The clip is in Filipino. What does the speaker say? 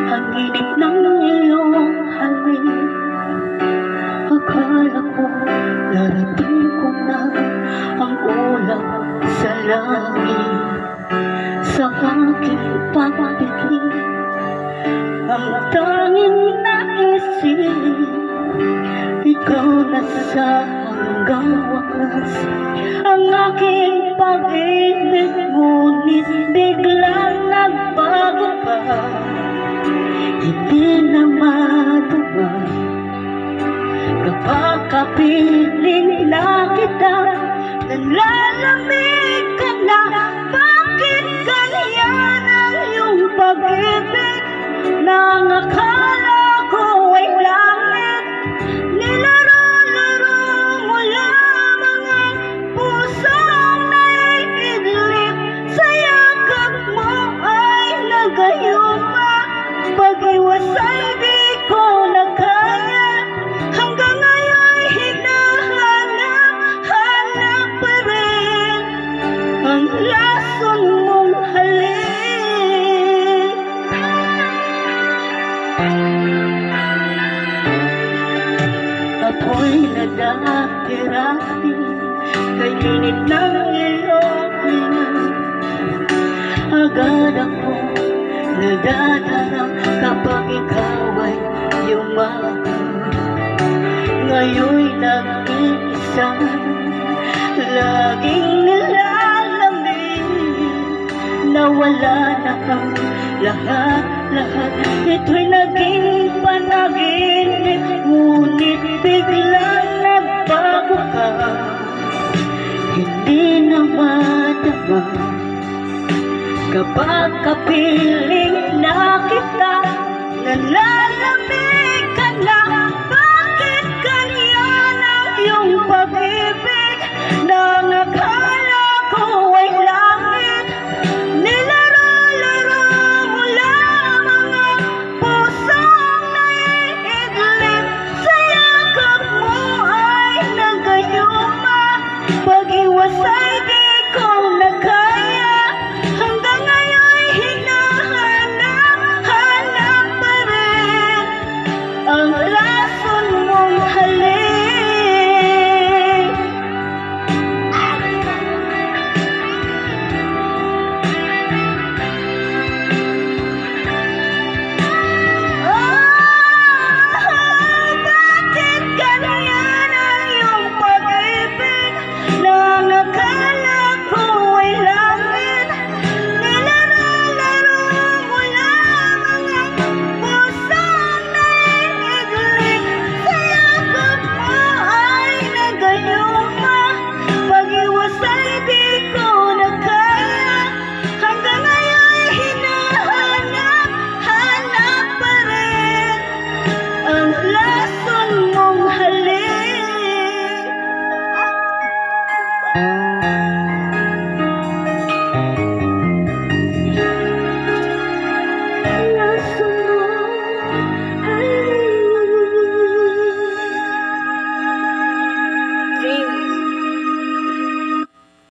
ang init ng iyong halik. Akala ko narating ko na ang ulap sa langit. Sa aking pagpipig, ang tanging naisip, ikaw na sa hanggang wakas. Ang aking pag-ibig, ngunit biglang nagbago ka. Hindi na madama kapag kapiling na kita, nalalamig ka na. Bakit ganyan ang iyong pag-ibig? Nang akala ko ay langit, nilaro-laro mo lamang ang pusong naiidlip. Sa yakap mo ay nagayuma, pag-iwasay di ko na kaya. Hanggang ngayon hinahanap pa rin ang lason mong halik. Ako'y nadadirapi, kainit ng iyong hinig. Agad ako nadadarang kapag ikaw ay yumakas. Ngayon'y nag-iisa, laging nilalamig. Nawala na ang lahat-lahat, ito'y naging panaginip. Ngunit biglang nagbago ka, hindi na madama kapag kapiling na kita, nalalamig ka na. Bakit ganyan ang iyong pag-ibig? Nang akala ko ay langit, nilaro-laro mo lamang ang pusong naiidlip. Sa yakap mo ay nagayuma, pag-iwasay